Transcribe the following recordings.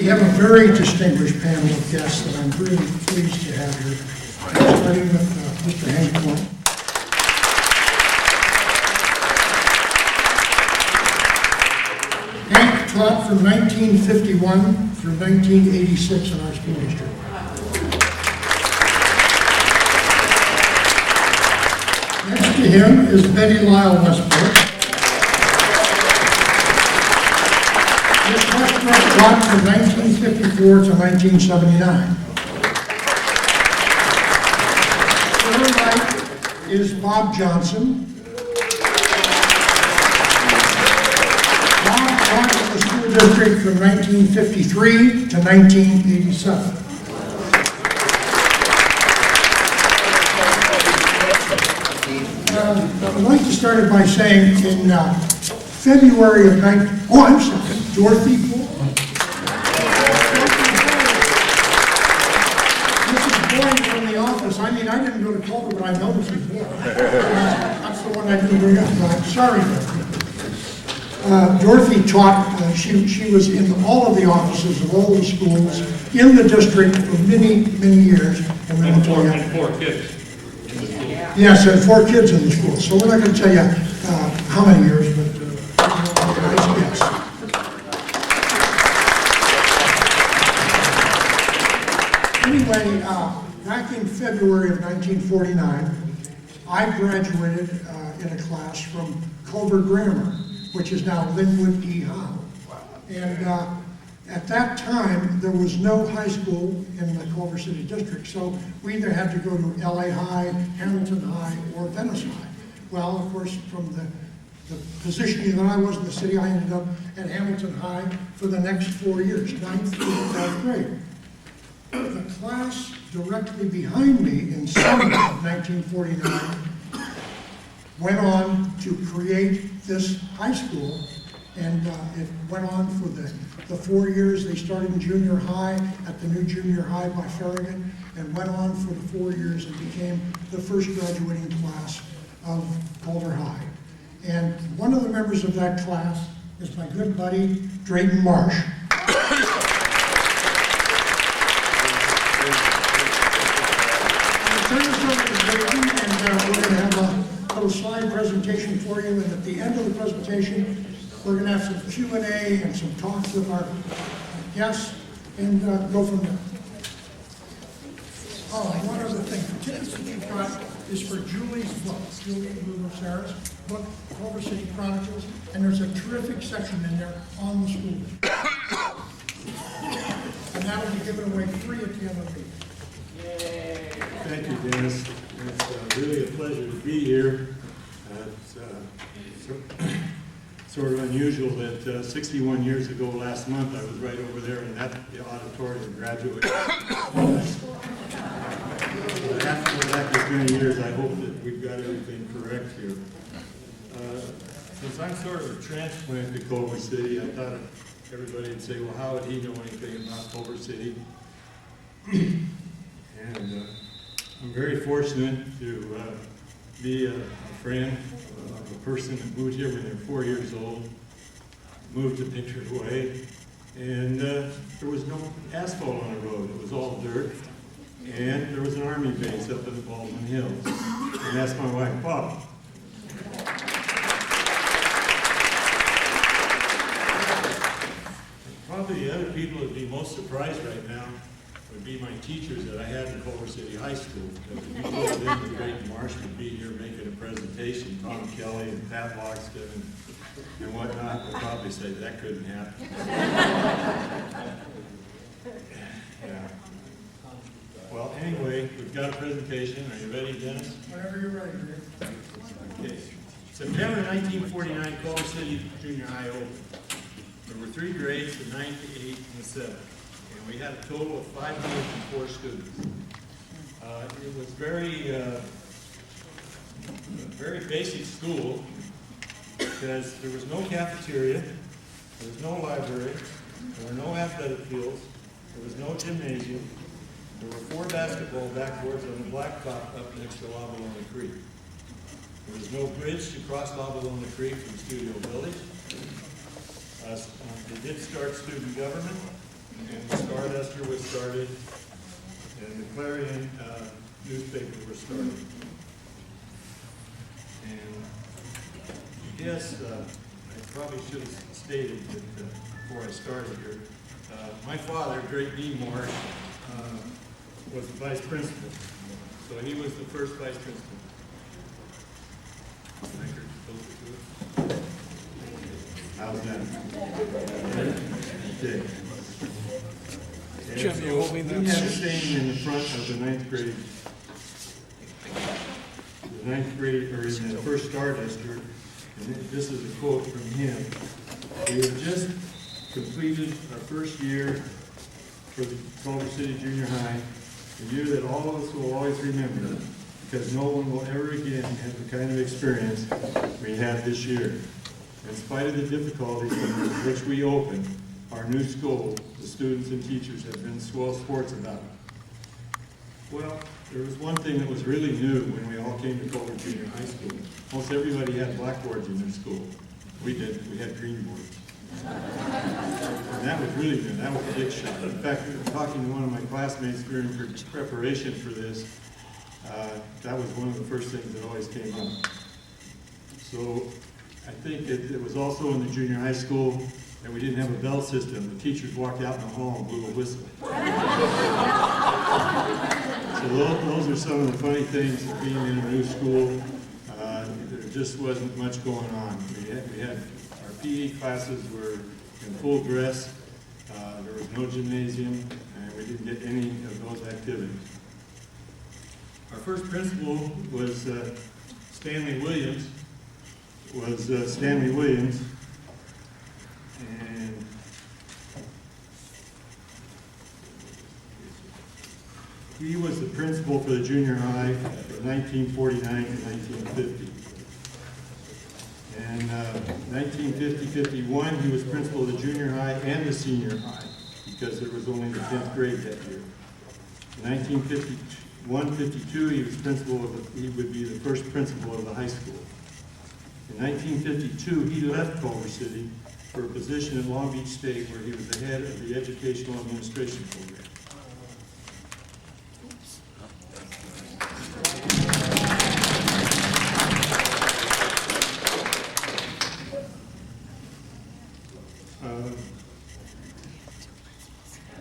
We have a very distinguished panel of guests that I'm really pleased to have here. Starting with Mr. Hank Point. Hank taught from 1951 through 1986 in our school district. Next to him is Betty Lyle Westbrook. Ms. Westbrook taught from 1954 to 1979. To her right is Bob Johnson. Bob taught at the school district from 1953 to 1987. I'd like to start it by saying in February of Dorothy Boyd. Mrs. Boyd from the office. I mean, I didn't go to Culver, but I know Mrs. Boyd. That's the one I didn't bring up. Sorry, Dorothy taught. She was in all of the offices of all the schools in the district for many, many years. And four kids. Yes, and 4 kids in the school. So we're not going to tell you how many years, but nice guess. Anyway, back in February of 1949, I graduated in a class from Culver Grammar, which is now Linwood E. Howe. And at that time, there was no high school in the Culver City District, so we either had to go to LA High, Hamilton High, or Venice High. Well, of course, from the positioning that I was in the city, I ended up at Hamilton High for the next 4 years, 9th through 12th grade. The class directly behind me in summer of 1949 went on to create this high school, and it went on for the 4 years. They started in junior high at the new junior high by Farragut, and went on for the 4 years and became the first graduating class of Culver High. And one of the members of that class is my good buddy, Drayton Marsh. I'll turn this over to Drayton, and we're going to have a little slide presentation for you, and at the end of the presentation, we're going to have some Q&A and some talks with our guests, and go from there. Oh, one other thing. The tickets that you've got is for Julie's book, Julie Lewis-Harris' book, Culver City Chronicles, and there's a terrific section in there on the school district. And that will be given away free at the end of the meeting. Thank you, Dennis. It's really a pleasure to be here. It's sort of unusual that 61 years ago last month I was right over there in that auditorium graduating. After that many years, I hope that we've got everything correct here. Since I'm sort of a transplant to Culver City, I thought everybody would say, well, how would he know anything about Culver City? And I'm very fortunate to be a friend of a person that moved here when they were 4 years old, moved to Picture Way, and there was no asphalt on the road. It was all dirt, and there was an army base up in the Baldwin Hills. And that's my wife, Bob. Probably the other people that would be most surprised right now would be my teachers that I had in Culver City High School. Because if you told them that Drayton Marsh would be here making a presentation, Tom Kelly and Pat Loxton and whatnot, would probably say that couldn't happen. Yeah. Well, anyway, we've got a presentation. Are you ready, Dennis? Whenever you're ready, Rick. Okay. September 1949, Culver City Junior High opened. There were 3 grades, the 9th, the 8th, and the 7th. And we had a total of 504 students. It was very basic school because there was no cafeteria, there was no library, there were no athletic fields, there was no gymnasium, there were 4 basketball backboards on the blacktop up next to Lavalona Creek. There was no bridge to cross Lavalona Creek from Studio Village. They did start student government. and the Star-Ester was started, and the Clarion newspaper was started. And yes, I probably should have stated that before I started here. My father, Great D. Moore, was the vice principal. So he was the first vice principal. How's that? Okay. Jim, you hold me We that. have a saying in the front of the ninth grade. The ninth grade, or in the first Star-Ester, and this is a quote from him. We have just completed our first year for the Culver City Junior High, a year that all of us will always remember, because no one will ever again have the kind of experience we had this year. In spite of the difficulties in which we opened our new school, the students and teachers have been swell sports about it. Well, there was one thing that was really new when we all came to Culver Junior High School. Most everybody had blackboards in their school. We did. We had green boards. And that was really good. That was a big shot. In fact, talking to one of my classmates during preparation for this, that was one of the first things that always came up. So I think it was also in the junior high school that we didn't have a bell system. The teachers walked out in the hall and blew a whistle. So those are some of the funny things of being in a new school. There just wasn't much going on. We had our PE classes were in full dress. There was no gymnasium, and we didn't get any of those activities. Our first principal was Stanley Williams. And he was the principal for the junior high from 1949 to 1950. And 1950-51, he was principal of the junior high and the senior high, because there was only the 10th grade that year. In 1951-52, he was principal of he would be the first principal of the high school. In 1952, he left Culver City for a position at Long Beach State, where he was the head of the Educational Administration Program.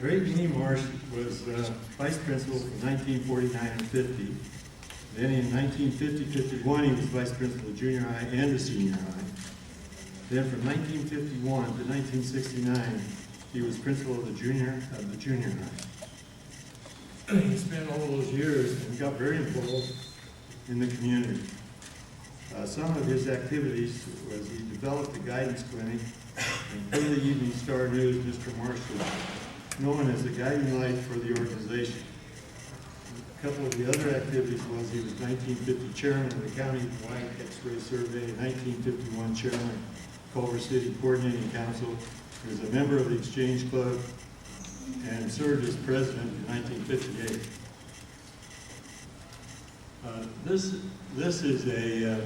Ray B. Marsh was vice principal from 1949 and 50. Then in 1950-51, he was vice principal of junior high and the senior high. Then from 1951 to 1969, he was principal of the junior high. He spent all those years and got very involved in the community. Some of his activities was he developed a guidance clinic, and for the Evening Star News, Mr. Marsh was known as the guiding light for the organization. A couple of the other activities was he was 1950 chairman of the county-wide X-ray survey, 1951 chairman of Culver City Coordinating Council. He was a member of the Exchange Club and served as president in 1958. This is a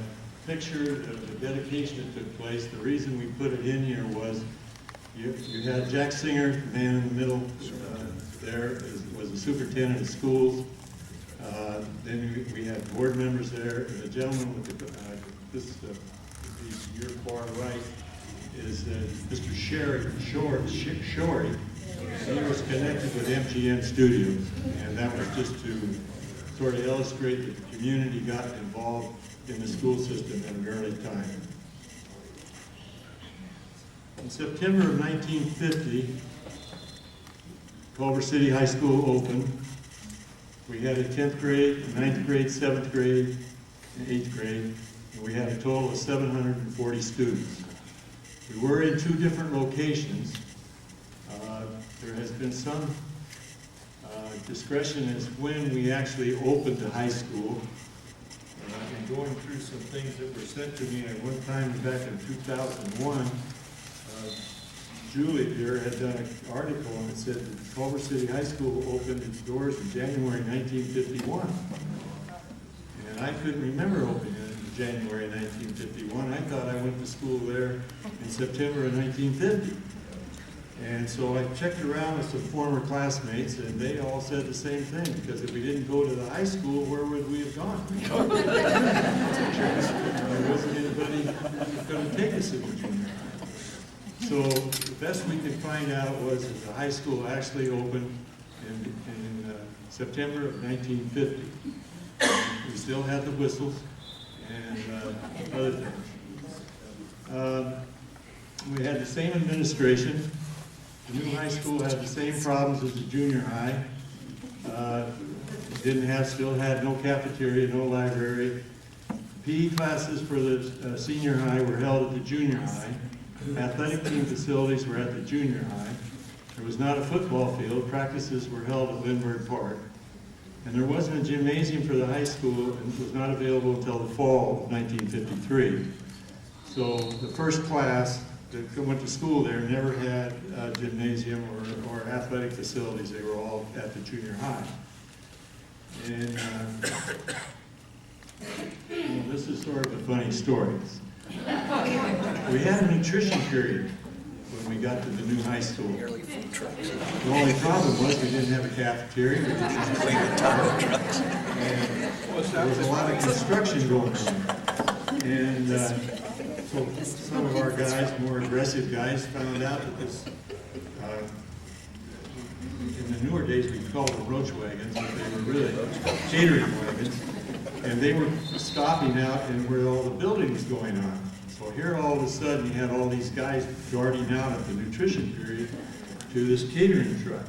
picture of the dedication that took place. The reason we put it in here was you had Jack Singer, the man in the middle was the superintendent of schools. Then we had board members there, and the gentleman with your far right is Mr. Shorey. He was connected with MGM Studios, and that was just to sort of illustrate that the community got involved in the school system at an early time. In September of 1950, Culver City High School opened. We had a 10th grade, a 9th grade, 7th grade, and 8th grade, and we had a total of 740 students. We were in 2 different locations. There has been some discretion as when we actually opened the high school. And going through some things that were sent to me at one time back in 2001, Julie here had done an article and it said that Culver City High School opened its doors in January 1951. And I couldn't remember opening it in January 1951. I thought I went to school there in September of 1950. And so I checked around with some former classmates, and they all said the same thing, because if we didn't go to the high school, where would we have gone? There wasn't anybody going to take us in the junior high. So the best we could find out was that the high school actually opened in September of 1950. We still had the whistles and other things. We had the same administration. The new high school had the same problems as the junior high. Still had no cafeteria, no library. PE classes for the senior high were held at the junior high. Athletic team facilities were at the junior high. There was not a football field. Practices were held at Lindbergh Park. And there wasn't a gymnasium for the high school, and it was not available until the fall of 1953. So the first class that went to school there never had a gymnasium or athletic facilities. They were all at the junior high. And well, this is sort of a funny story. We had a nutrition period when we got to the new high school. The only problem was we didn't have a cafeteria. We didn't have and there was a lot of construction going on. And so some of our guys, more aggressive guys, found out that this, in the newer days we called them roach wagons, but they were really catering wagons. And they were stopping out and where all the building was going on. So here all of a sudden you had all these guys darting out at the nutrition period to this catering truck.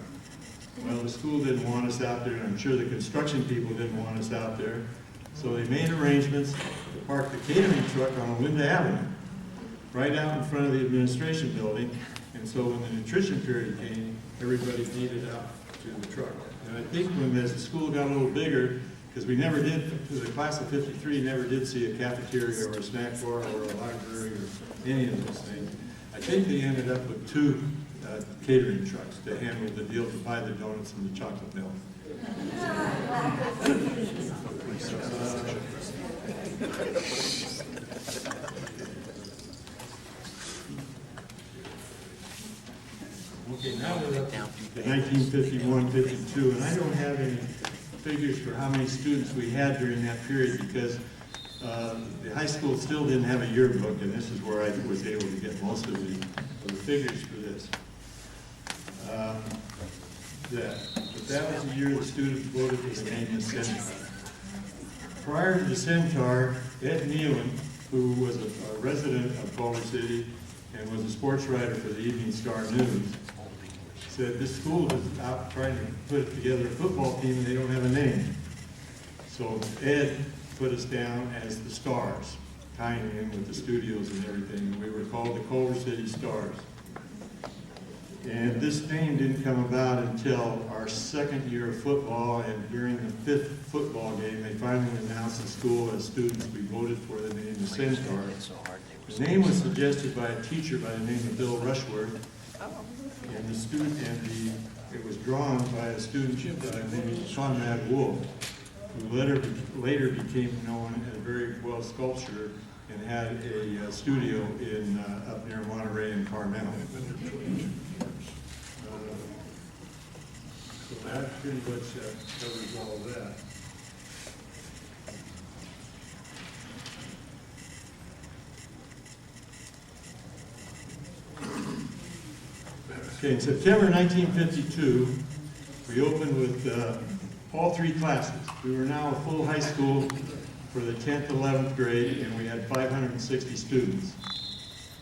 Well, the school didn't want us out there, and I'm sure the construction people didn't want us out there. So they made arrangements to park the catering truck on Linda Avenue, right out in front of the administration building. And so when the nutrition period came, everybody needed out to the truck. And I think as the school got a little bigger, because we never did, the class of 53 never did see a cafeteria or a snack bar or a library or any of those things. I think they ended up with 2 catering trucks to handle the deal, to buy the donuts and the chocolate milk. Okay, now we're up to 1951-52, and I don't have any figures for how many students we had during that period, because the high school still didn't have a yearbook, and this is where I was able to get most of the figures for this. But that was the year the students voted to name the Centaur. Prior to the Centaur, Ed Nealon, who was a resident of Culver City and was a sports writer for the Evening Star News, said this school is out trying to put together a football team and they don't have a name. So Ed put us down as the Stars, tying in with the studios and everything. We were called the Culver City Stars. And this name didn't come about until our second year of football, and during the 5th football game, they finally announced the school as students. We voted for the name the Centaur. The name was suggested by a teacher by the name of Bill Rushworth, and it was drawn by a student named Conrad Wolf, who later became known as a very well sculptor and had a studio in up near Monterey and Carmel. So that pretty much covers all of that. Okay, in September 1952, we opened with all 3 classes. We were now a full high school for the 10th, 11th grade, and we had 560 students.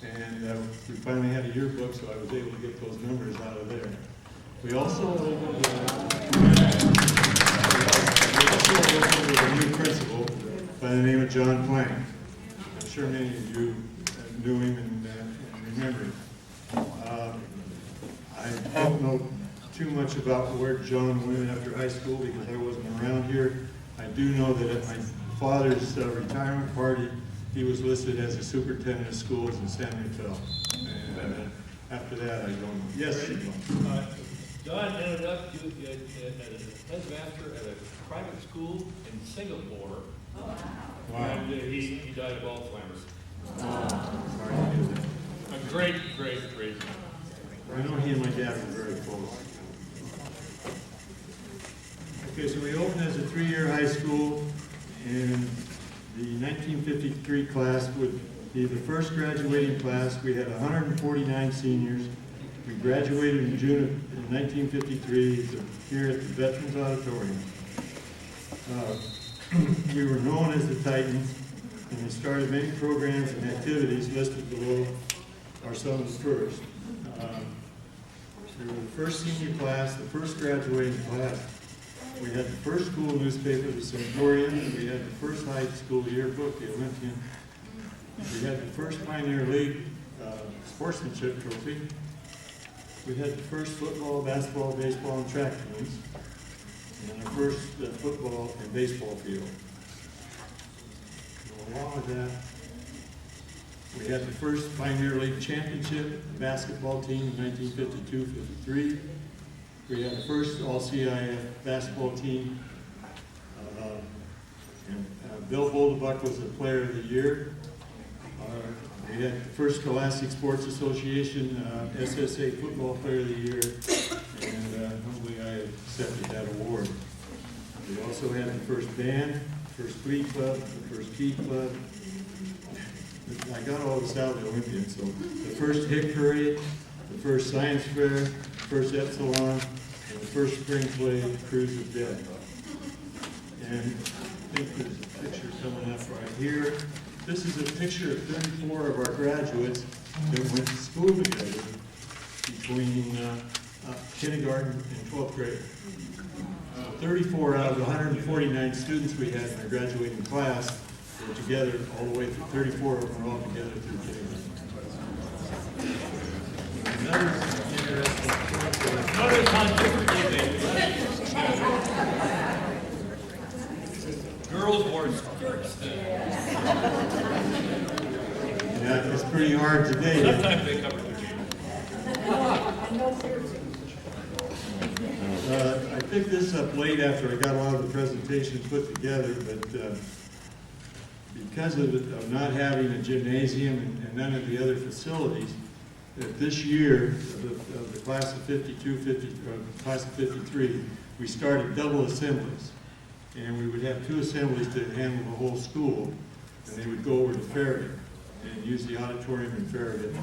And we finally had a yearbook, so I was able to get those numbers out of there. We also opened with a new principal by the name of John Plank. I'm sure many of you knew him and remember him. I don't know too much about where John went after high school because I wasn't around here. I do know that at my father's retirement party, he was listed as a superintendent of schools in San Rafael. And after that, I don't know. Yes, John ended up as headmaster at a private school in Singapore. Wow. And he died of Alzheimer's. Sorry to hear that. A great. I know he and my dad were very close. Okay, so we opened as a 3-year high school, and the 1953 class would be the first graduating class. We had 149 seniors. We graduated in June of 1953 here at the Veterans Auditorium. We were known as the Titans, and we started many programs and activities listed below are some of the first. We were the first senior class, the first graduating class. We had the first school newspaper, the Centurion. We had the first high school yearbook, the Olympian. We had the first Pioneer League sportsmanship trophy. We had the first football, basketball, baseball, and track teams, and our first football and baseball field. So along with that, we had the first Pioneer League championship basketball team in 1952-53. We had the first all-CIF basketball team. Bill Boldebuck was the player of the year. We had the first Scholastic Sports Association SSA football player of the year, and humbly I accepted that award. We also had the first band, first glee club, the first key club. I got all this out of the Olympian, so the first Hick Parade, the first Science Fair, the first Epsilon, and the first spring play, Cruise of Death. And I think there's a picture coming up right here. This is a picture of 34 of our graduates that went to school together between kindergarten and 12th grade. 34 out of the 149 students we had in our graduating class were together all the way through. 34 of them were all together through kindergarten. Another interesting point. Notice how differently they girls wore skirts then. Yeah, it's pretty hard today. Sometimes they cover their cheeks. I picked this up late after I got a lot of the presentation put together, but because of not having a gymnasium and none of the other facilities, that this year, of the class of 52, class of 53, we started double assemblies. And we would have 2 assemblies to handle the whole school, and they would go over to Farragut and use the auditorium in Farragut,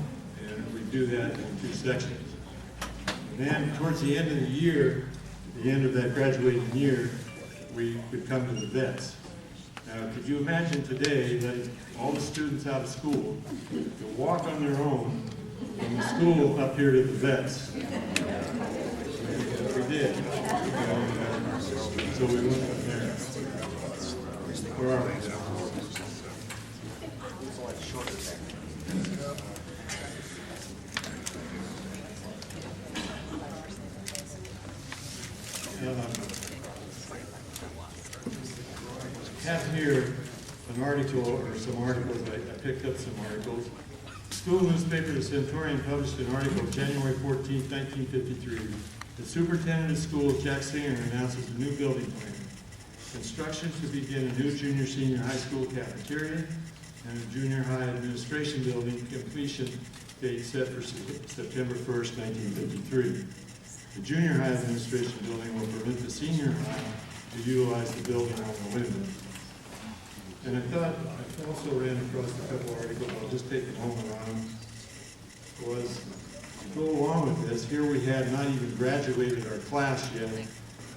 and we'd do that in 2 sections. And then towards the end of the year, the end of that graduating year, we would come to the vets. Now, could you imagine today letting all the students out of school to walk on their own from the school up here to the vets? We did. And, so we went from there. Where are we? Have here an article, or some articles. I picked up some articles. School newspaper, the Centurion, published an article January 14, 1953. The superintendent of schools, Jack Singer, announces a new building plan. Construction to begin a new junior-senior high school cafeteria and a junior high administration building, completion date set for September 1st, 1953. The junior high administration building will permit the senior high to utilize the building on the window. And I thought, I also ran across a couple articles, I'll just take a moment on them, was to go along with this. Here we had not even graduated our class yet,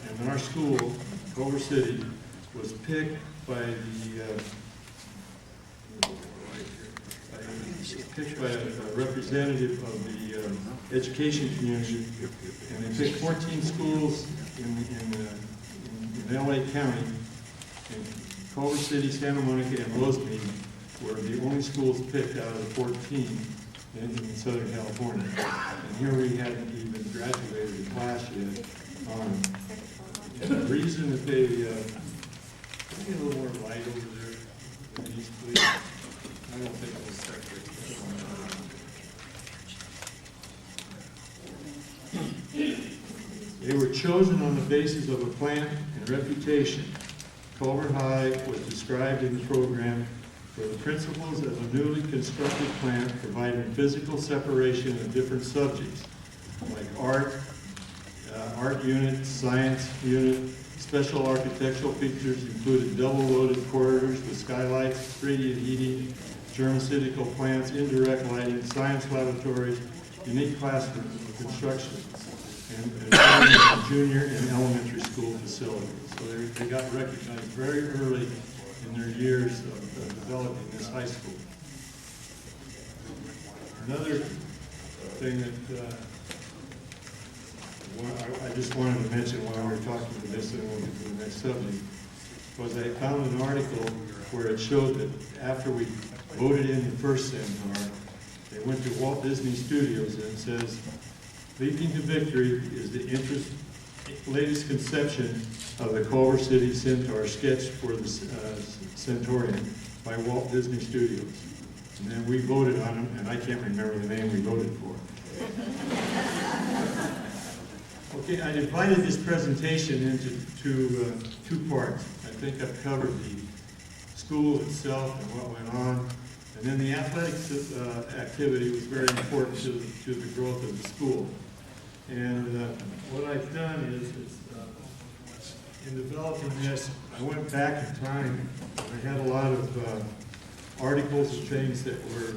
and our school, Culver City, was picked by a representative of the education community, and they picked 14 schools in LA County, and Culver City, Santa Monica, and Rosemead were the only schools picked out of the 14 in Southern California. And here we hadn't even graduated the class yet. And the reason that they, can I get a little more light over there, please? I don't think it was separate. They were chosen on the basis of a plant and reputation. Culver High was described in the program for the principles of a newly constructed plant providing physical separation of different subjects. like art unit, science unit. Special architectural features included double-loaded corridors with skylights, radiant heating, germaceutical plants, indirect lighting, science laboratories, unique classrooms with construction, and junior and elementary school facilities. So they got recognized very early in their years of developing this high school. Another thing that I just wanted to mention while we were talking to this, and we'll get to the next subject, was I found an article where it showed that after we voted in the first Centaur, they went to Walt Disney Studios, and it says, "Leaping to Victory is the latest conception of the Culver City Centaur sketch for the Centaurian by Walt Disney Studios." And then we voted on them, and I can't remember the name we voted for. Okay, I divided this presentation into two parts. I think I've covered the school itself and what went on. And then the athletics activity was very important to the growth of the school. And what I've done is in developing this, I went back in time. I had a lot of articles and things that were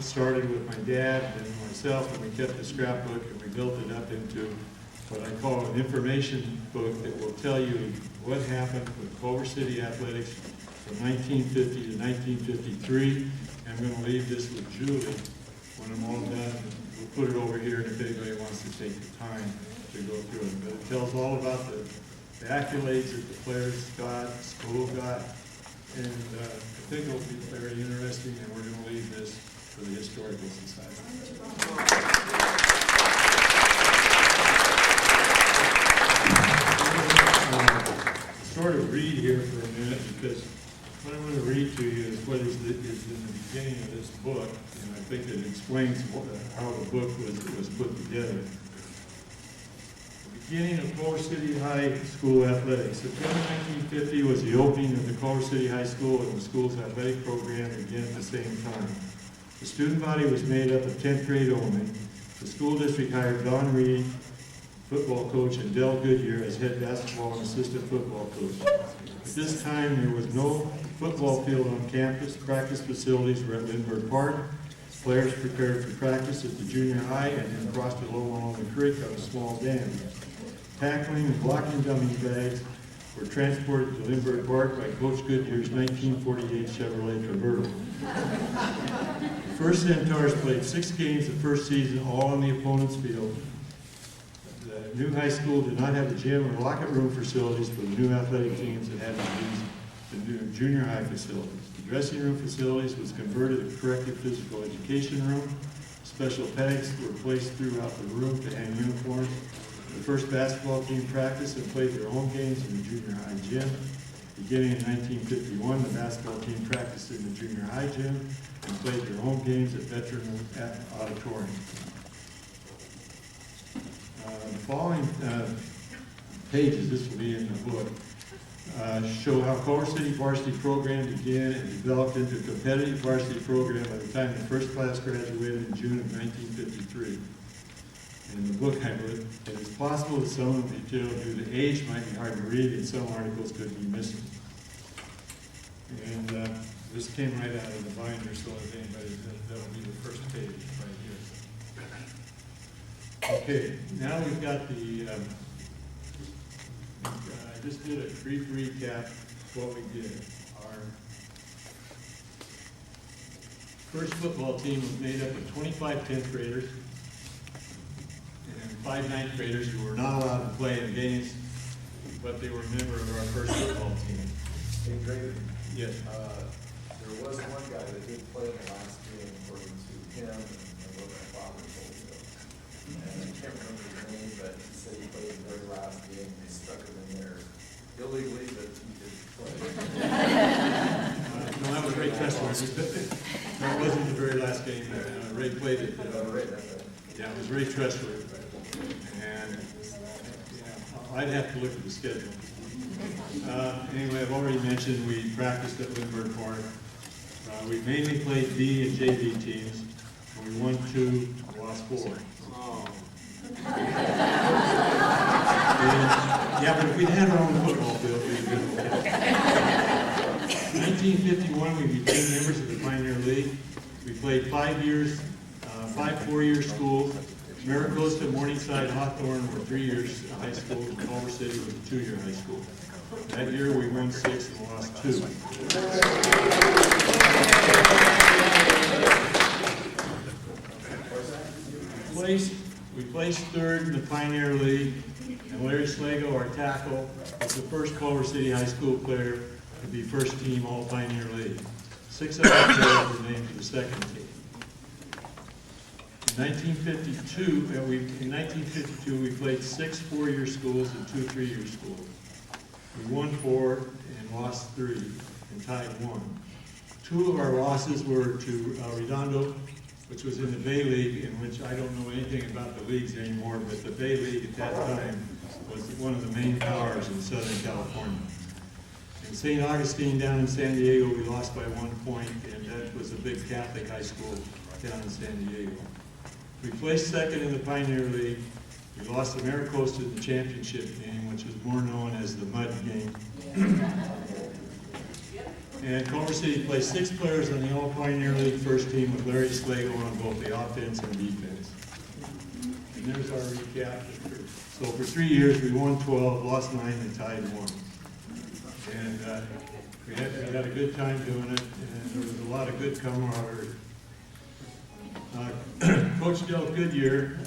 started with my dad and myself, and we kept the scrapbook and we built it up into what I call an information book that will tell you what happened with Culver City athletics from 1950 to 1953. I'm going to leave this with Julie when I'm all done. We'll put it over here, and if anybody wants to take the time to go through it. But it tells all about the accolades that the players got, the school got, and I think it'll be very interesting, and we're going to leave this for the Historical Society. Sort of read here for a minute, because what I'm going to read to you is what is in the beginning of this book, and I think it explains how the book was put together. The beginning of Culver City High School athletics. September 1950 was the opening of the Culver City High School, and the school's athletic program began at the same time. The student body was made up of 10th grade only. The school district hired Don Reed, football coach, and Del Goodyear as head basketball and assistant football coach. At this time, there was no football field on campus. Practice facilities were at Lindbergh Park. Players prepared for practice at the junior high and then crossed the Loma Creek on a small dam. Tackling and blocking dummy bags were transported to Lindbergh Park by Coach Goodyear's 1948 Chevrolet convertible. The first Centaurs played 6 games the first season, all on the opponent's field. The new high school did not have a gym or locker room facilities for the new athletic teams that had to use the new junior high facilities. The dressing room facilities was converted to corrective physical education room. Special pegs were placed throughout the room to hang uniforms. The first basketball team practiced and played their home games in the junior high gym. Beginning in 1951, the basketball team practiced in the junior high gym and played their home games at Veteran Auditorium. The following pages, this will be in the book, show how Culver City varsity program began and developed into a competitive varsity program by the time the first class graduated in June of 1953. In the book I wrote, it is possible that some of the material due to age might be hard to read and some articles could be missing. And this came right out of the binder, so if anybody, that'll be the first page right here. Okay, now we've got the, I just did a brief recap of what we did. Our first football team was made up of 25 10th graders and 5 9th graders who were not allowed to play in games, but they were a member of our first football team. Hey, Greg, Yes. there was one guy that did play in the last game according to him and what my father told me. And I can't remember his name, but he said he played in the very last game and they stuck him in there illegally, but he did play. No, that was Ray Tressler. That wasn't the very last game. Ray played it. Right, that's right. Yeah, it was Ray Tressler. And yeah, I'd have to look at the schedule. Anyway, I've already mentioned we practiced at Lindbergh Park. We mainly played D and JV teams, and we won 2, lost 4. Yeah, but if we'd had our own football field, we'd have been okay. In 1951, we became members of the Pioneer League. We played 5 years, 5 four-year schools. Maricosta, Morningside, Hawthorne were 3 years high school. Culver City was a 2-year high school. That year, we won 6 and lost 2. We placed third in the Pioneer League, and Larry Slago, our tackle, was the first Culver City High School player to be first team All Pioneer League. 6 of our players were named to the second team. In 1952, we played 6 four-year schools and 2 three-year schools. We won 4 and lost 3 and tied 1. 2 of our losses were to Redondo, which was in the Bay League, in which I don't know anything about the leagues anymore, but the Bay League at that time was one of the main powers in Southern California. In St. Augustine down in San Diego, we lost by 1 point, and that was a big Catholic high school down in San Diego. We placed second in the Pioneer League. We lost to Maricosta in the championship game, which was more known as the Mud Game. And Culver City placed 6 players on the All Pioneer League first team with Larry Slago on both the offense and defense. And there's our recap. So for 3 years, we won 12, lost 9, and tied 1. And we had a good time doing it, and there was a lot of good camaraderie. Coach Del Goodyear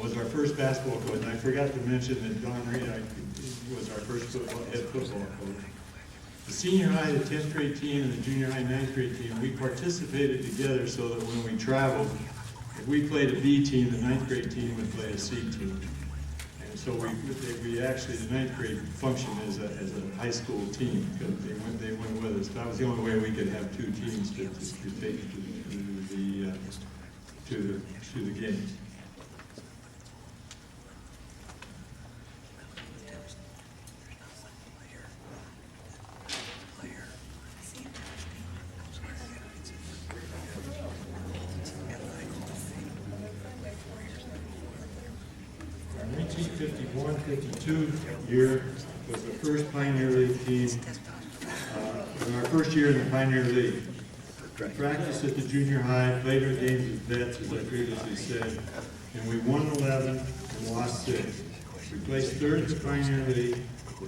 was our first basketball coach, and I forgot to mention that Don Reed was our first head football coach. The senior high, the 10th grade team, and the junior high 9th grade team, we participated together so that when we traveled, if we played a B team, the 9th grade team would play a C team. And so we actually, the 9th grade functioned as a high school team, because they went with us. That was the only way we could have 2 teams to take to the games. Our 1951-52 year was the first Pioneer League team, in our first year in the Pioneer League. We practiced at the junior high, played our games as vets, as I previously said, and we won 11 and lost 6. We placed third in the Pioneer League.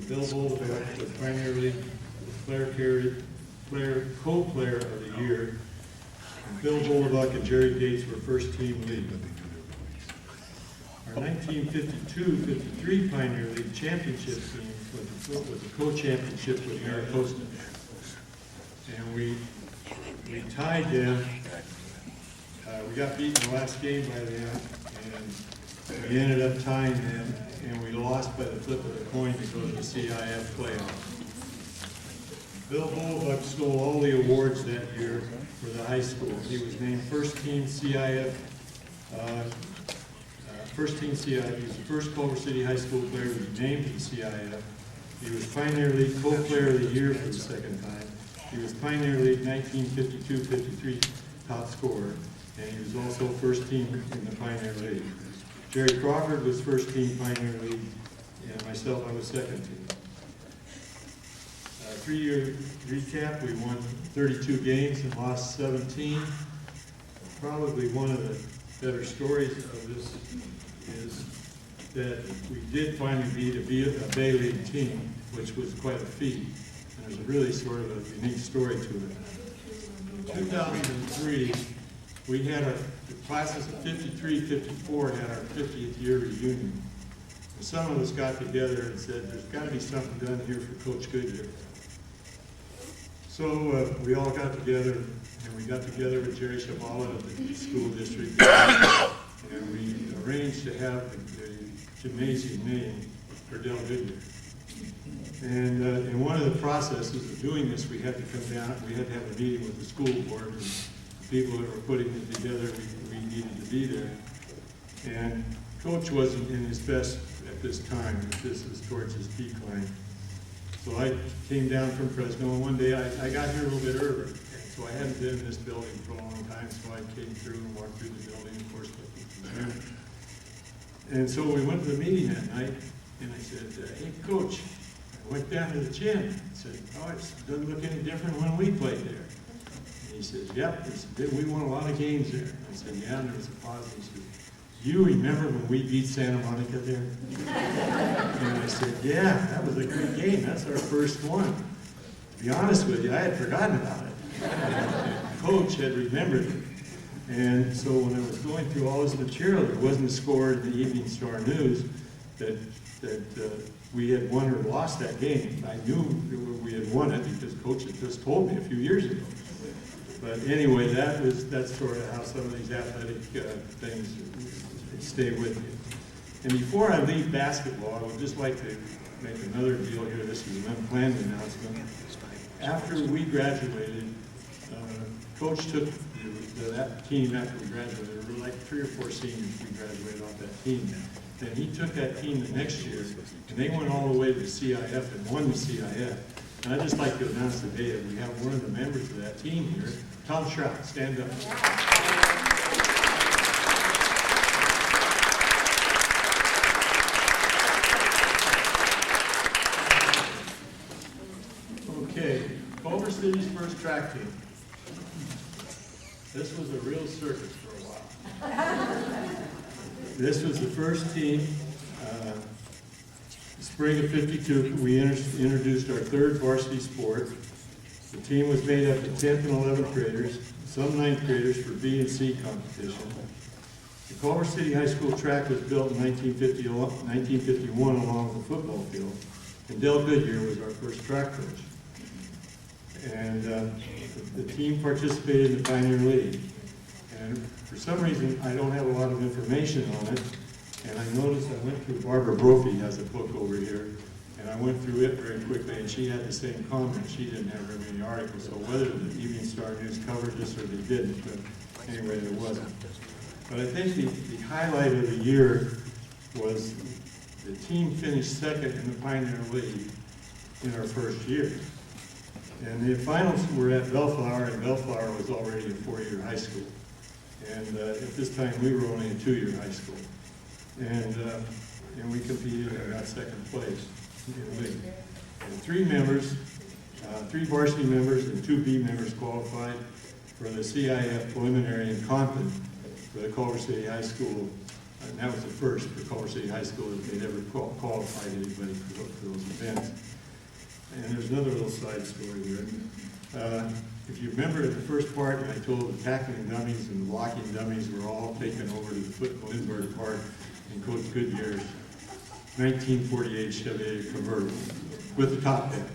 Bill Boldebeck was Pioneer League co-player of the year. And Bill Boldebeck and Jerry Gates were first team league. Our 1952-53 Pioneer League championship team was a co-championship with Maricosta. And we tied them. We got beaten the last game by them, and we ended up tying them, and we lost by the flip of the coin to go to the CIF playoff. Bill Boldebeck stole all the awards that year for the high school. He was named first team CIF. He was the first Culver City high school player to be named to the CIF. He was Pioneer League co-player of the year for the second time. He was Pioneer League 1952-53 top scorer, and he was also first team in the Pioneer League. Jerry Crawford was first team Pioneer League, and myself, I was second team. 3-year recap, we won 32 games and lost 17. Probably one of the better stories of this is that we did finally beat a Bay League team, which was quite a feat. And there's a really sort of a unique story to it. In 2003, we had the classes of 53, 54 had our 50th year reunion. And some of us got together and said, there's got to be something done here for Coach Goodyear. So we all got together, and we got together with Jerry Shabala of the school district, and we arranged to have the gymnasium named for Del Goodyear. And in one of the processes of doing this, we had to come down, we had to have a meeting with the school board, and the people that were putting it together, we needed to be there. And Coach wasn't in his best at this time. This is towards his decline. So I came down from Fresno, and one day I got here a little bit early. So I hadn't been in this building for a long time, so I came through and walked through the building, of course, with the And so we went to the meeting that night, and I said, hey, Coach, I went down to the gym. I said, oh, it doesn't look any different when we played there. And he says, yep. He said, we won a lot of games there. I said, yeah, and there was a pause. He said, you remember when we beat Santa Monica there? And I said, yeah, that was a good game. That's our first one. To be honest with you, I had forgotten about it. And Coach had remembered it. And so when I was going through all this material, there wasn't a score in the Evening Star News that we had won or lost that game. I knew we had won it because Coach had just told me a few years ago. But anyway, that's sort of how some of these athletic things stay with you. And before I leave basketball, I would just like to make another deal here. This is an unplanned announcement. After we graduated, Coach took that team after we graduated. There were like 3 or 4 seniors we graduated off that team. Then he took that team the next year, and they went all the way to the CIF and won the CIF. And I'd just like to announce today that we have one of the members of that team here, Tom Schrout. Stand up. Okay, Culver City's first track team. This was a real circus for a while. This was the first team. Spring of '52, we introduced our 3rd varsity sport. The team was made up of 10th and 11th graders, some 9th graders for B and C competition. The Culver City High School track was built in 1951 along the football field, and Del Goodyear was our first track coach. And the team participated in the Pioneer League. And for some reason, I don't have a lot of information on it. And I noticed I went through, Barbara Brophy has a book over here, and I went through it very quickly, and she had the same comment. She didn't have very many articles, so whether the Evening Star News covered this or they didn't, but anyway, there wasn't. But I think the highlight of the year was the team finished 2nd in the Pioneer League in our first year. And the finals were at Bellflower, and Bellflower was already a 4-year high school. And at this time, we were only a 2-year high school. And we competed and got 2nd place in the league. And 3 members, 3 varsity members and 2 B members qualified for the CIF preliminary in Compton for the Culver City High School. And that was the first for Culver City High School that they'd ever qualified anybody for those events. And there's another little side story here. If you remember in the first part, I told the tackling dummies and the blocking dummies were all taken over to the football Lindbergh Park in Coach Goodyear's 1948 Chevy convertible with the top hat.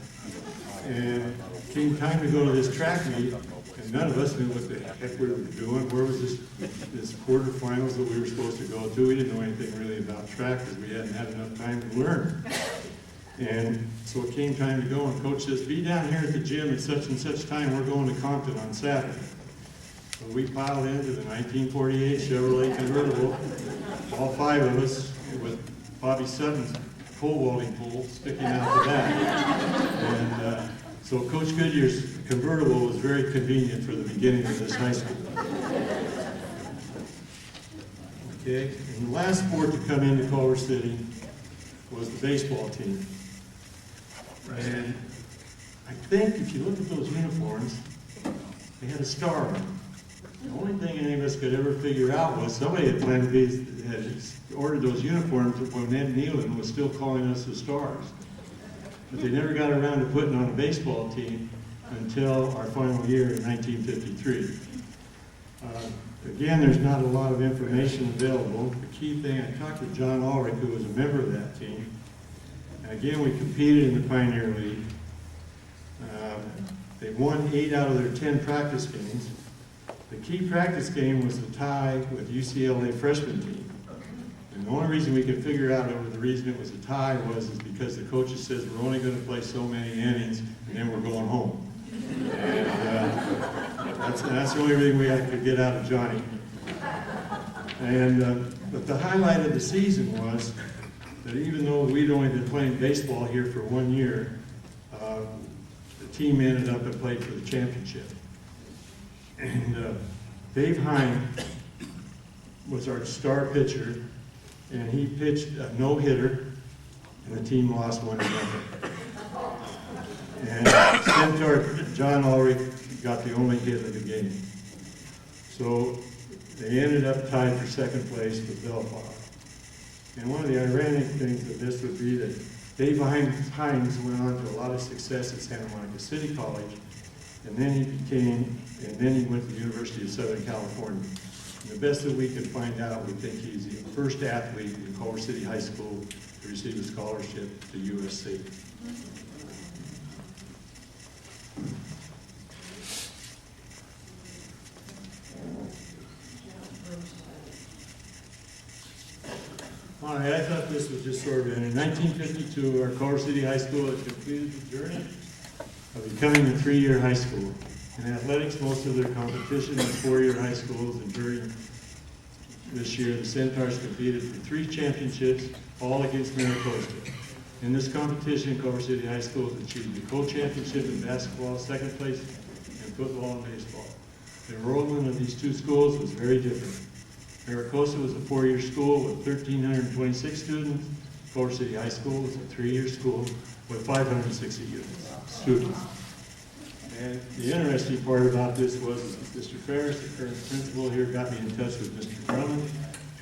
And it came time to go to this track meet, and none of us knew what the heck we were doing. Where was this quarterfinals that we were supposed to go to? We didn't know anything really about track because we hadn't had enough time to learn. And so it came time to go, and Coach says, be down here at the gym at such and such time. We're going to Compton on Saturday. So we piled into the 1948 Chevrolet convertible, all 5 of us, with Bobby Sutton's pole vaulting pole sticking out the back. And so Coach Goodyear's convertible was very convenient for the beginning of this high school. Okay, and the last sport to come into Culver City was the baseball team. And I think if you look at those uniforms, they had a star on them. The only thing any of us could ever figure out was somebody had planned to had ordered those uniforms when Ed Nealon was still calling us the Stars. But they never got around to putting on a baseball team until our final year in 1953. Again, there's not a lot of information available. The key thing, I talked to John Ulrich, who was a member of that team. And again, we competed in the Pioneer League. They won 8 out of their 10 practice games. The key practice game was the tie with UCLA freshman team. And the only reason we could figure out over the reason it was a tie is because the coaches says we're only going to play so many innings and then we're going home. And that's the only reason we had to get out of Johnny. And but the highlight of the season was that even though we'd only been playing baseball here for 1 year, the team ended up and played for the championship. And Dave Hine was our star pitcher, and he pitched a no-hitter, and the team lost 1-0. And Centaur John Ulrich got the only hit of the game. So they ended up tied for second place with Belfast. And one of the ironic things of this would be that Dave Hines went on to a lot of success at Santa Monica City College, and then he went to the University of Southern California. And the best that we can find out, we think he's the first athlete in Culver City High School to receive a scholarship to USC. All right, I thought this was just sort of in 1952, our Culver City High School had completed the journey of becoming a 3-year high school. In athletics, most of their competition was 4-year high schools, and during this year, the Centaurs competed for 3 championships, all against Maricosta. In this competition, Culver City High Schools achieved the co-championship in basketball, second place in football and baseball. The enrollment of these 2 schools was very different. Maricosta was a 4-year school with 1,326 students. Culver City High School was a 3-year school with 560 students. And the interesting part about this was Mr. Ferris, the current principal here, got me in touch with Mr. Drummond,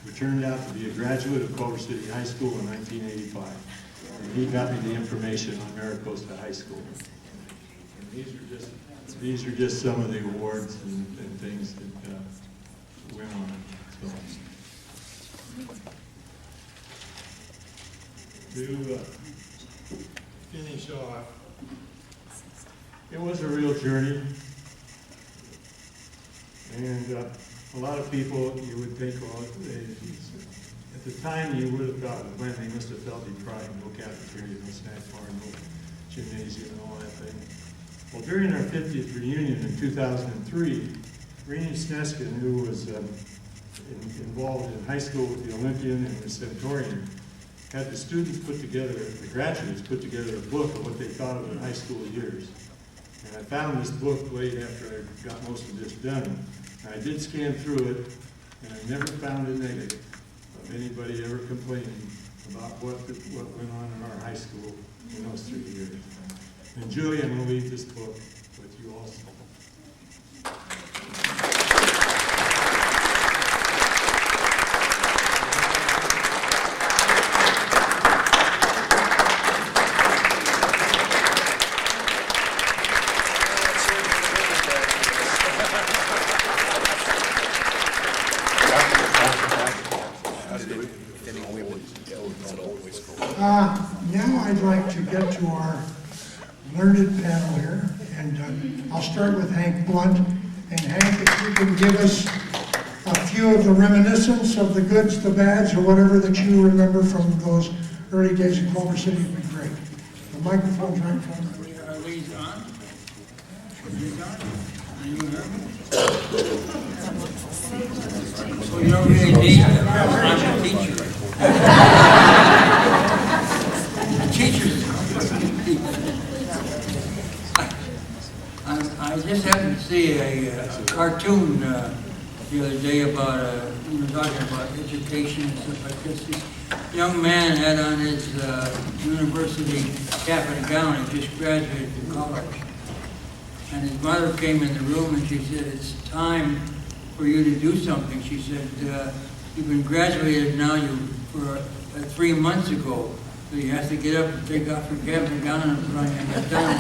who turned out to be a graduate of Culver City High School in 1985. And he got me the information on Maricosta High School. And these are just some of the awards and things that went on. So, to finish off, it was a real journey, and a lot of people, you would think, well, at the time you would have thought, when they must have felt deprived, no cafeteria, no snack bar, no gymnasium, and all that thing. Well, during our 50th reunion in 2003, Renee Sneskin, who was involved in high school with the Olympian and the Centaurian, had the students put together, the graduates put together a book of what they thought of their high school years. And I found this book late after I got most of this done. And I did scan through it, and I never found a negative of anybody ever complaining about what went on in our high school in those 3 years. And Julie, I'm going to leave this book with you also. Now I'd like to get to our learned panel here, and I'll start with Hank Blunt. And Hank, if you can give us a few of the reminiscence of the goods, the bads, or whatever that you remember from those early days in Culver City would be great. The microphone's right in front of you. Are these on? Are these on? Are you hear me? So you don't really need them. I'm a teacher. Teachers. I just happened to see a cartoon the other day about, talking about education and stuff like this. This young man had on his university cap and gown and just graduated from college. And his mother came in the room and she said, "It's time for you to do something." She said, "You've been graduated now for 3 months ago. So you have to get up and take off your cap and gown and run and get done."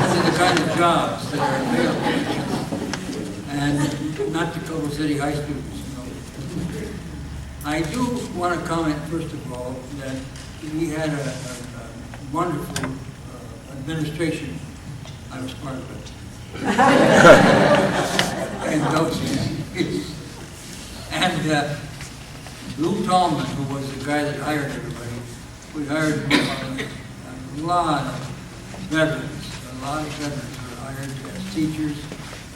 These are the kind of jobs that are available. And not the Culver City High students. I do want to comment, first of all, that we had a wonderful administration. I was part of it. And Lou Tallman, who was the guy that hired everybody, we hired a lot of veterans. A lot of veterans were hired as teachers,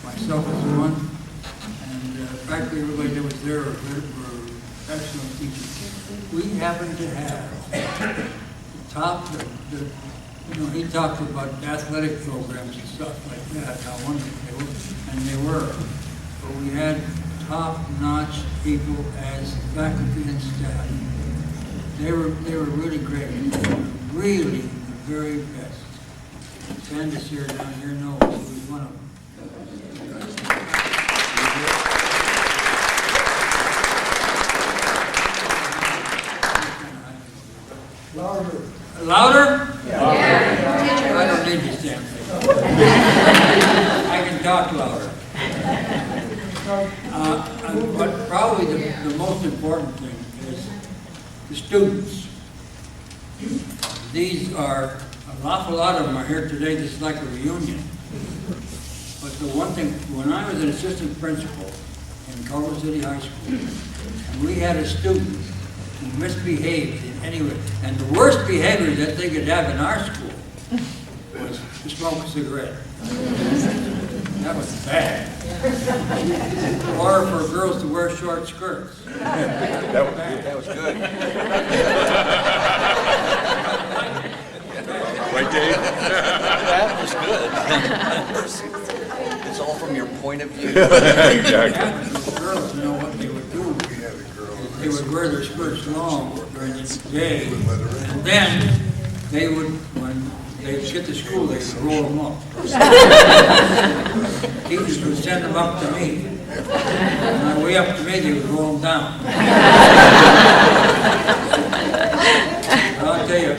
myself as one, and practically everybody that was there were excellent teachers. We happened to have the top, he talked about athletic programs and stuff like that, how wonderful they were, and they were. But we had top-notch people as faculty and staff. They were really great, really the very best. Candace here down here knows who was one of them. Louder. Louder? Yeah. I don't need this damn thing. I can talk louder. But probably the most important thing is the students. These are, an awful lot of them are here today, this is like a reunion. But the one thing, when I was an assistant principal in Culver City High School, and we had a student who misbehaved in any way, and the worst behavior that they could have in our school was to smoke a cigarette. That was bad. Or for girls to wear short skirts. That was good. Right, Dave? That was good. It's all from your point of view. The girls know what they would do. They would wear their skirts long during the day, and then they would, when they would get to school, they would roll them up. Teachers would send them up to me. On their way up to me, they would roll them down. I'll tell you,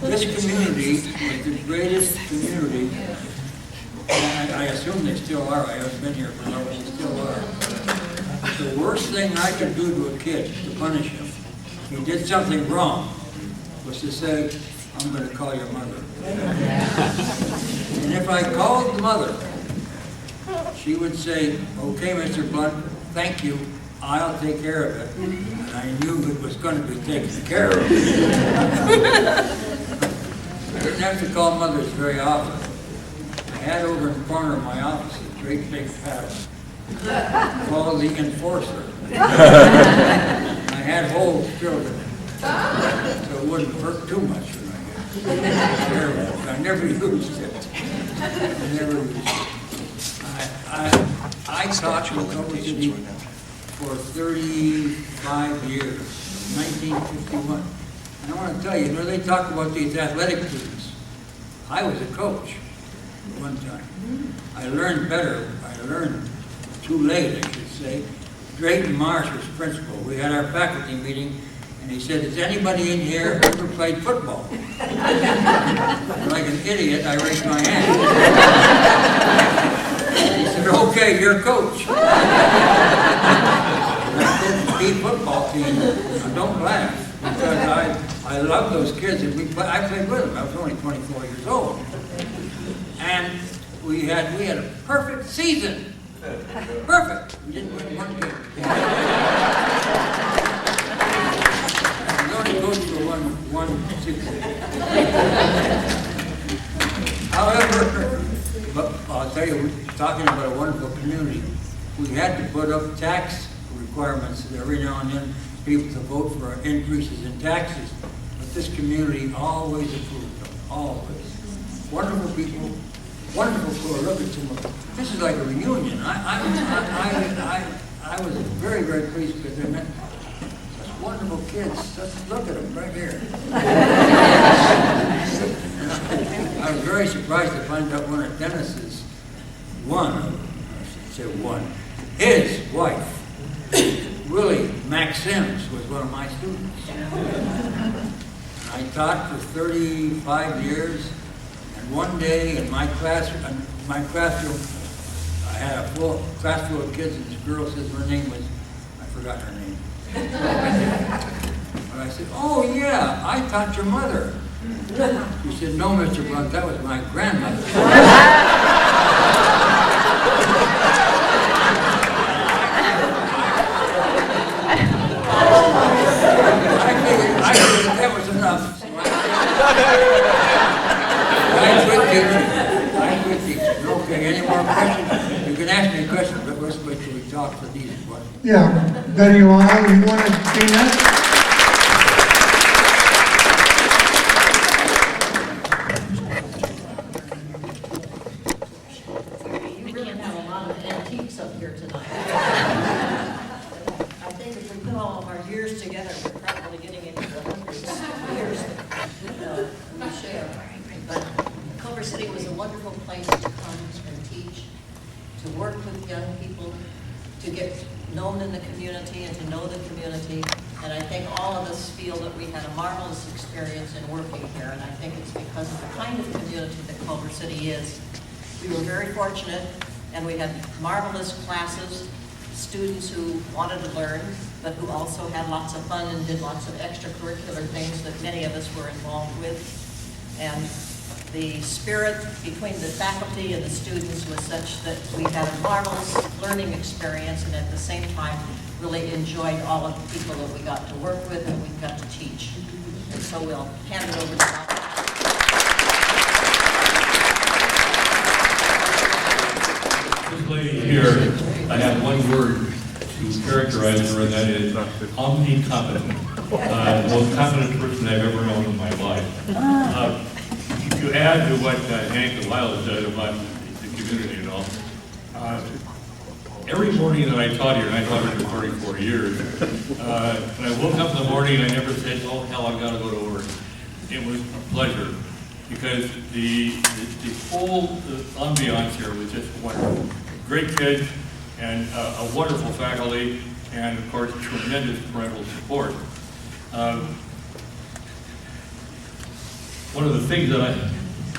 this community is the greatest community, and I assume they still are. I haven't been here for long, but they still are. The worst thing I could do to a kid, to punish him, if he did something wrong, was to say, I'm going to call your mother. And if I called the mother, she would say, okay, Mr. Blunt, thank you, I'll take care of it. And I knew it was going to be taken care of. I didn't have to call mothers very often. I had over in the corner of my office a great big pattern called the Enforcer. I had holes drilled in it, so it wouldn't hurt too much when I never used it. I taught in Culver City for 35 years, 1951. And I want to tell you, they talk about these athletic teams. I was a coach at one time. I learned better. I learned too late, I should say. Drayton Marsh was principal. We had our faculty meeting, and he said, has anybody in here ever played football? And like an idiot, I raised my hand. He said, okay, you're coach. And I coached the football team. Now, don't laugh, because I love those kids, and I played with them. I was only 24 years old. And we had a perfect season. Perfect. We didn't win one game. We only coached for one season. However, but I'll tell you, we're talking about a wonderful community. We had to put up tax requirements every now and then, people to vote for increases in taxes. But this community always approved them, always. Wonderful people, wonderful school. Look at some of them. This is like a reunion. I was very, very pleased because they met such wonderful kids. Just look at them right here. I was very surprised to find out one of Dennis's, his wife, Willie Maxims, was one of my students. I taught for 35 years, and one day in my classroom, I had a full class full of kids, and this girl says her name was, I forgot her name. But I said, oh yeah, I taught your mother. She said, no, Mr. Blunt, that was my grandmother. I figured that was enough. So I quit teaching. Okay, any more questions? You can ask me a question, but let's wait till we talk for these ones. Yeah, Betty Lyle, you want to say that? You really have a lot of antiques up here tonight. was a wonderful place to come and teach, to work with young people, to get known in the community and to know the community. And I think all of us feel that we had a marvelous experience in working here, and I think it's because of the kind of community that Culver City is. We were very fortunate, and we had marvelous classes, students who wanted to learn, but who also had lots of fun and did lots of extracurricular things that many of us were involved with. And the spirit between the faculty and the students was such that we had a marvelous learning experience, and at the same time really enjoyed all of the people that we got to work with and we got to teach. And so we'll hand it over to Dr. This lady here, I have one word to characterize her, and that is omnicompetent. The most competent person I've ever known in my life. To add to what Hank and Lyle said about the community and all, every morning that I taught here, and I taught here for 34 years, when I woke up in the morning, I never said, oh hell, I've got to go to work. It was a pleasure, because the whole ambiance here was just wonderful. Great kids, and a wonderful faculty, and of course, tremendous parental support. One of the things that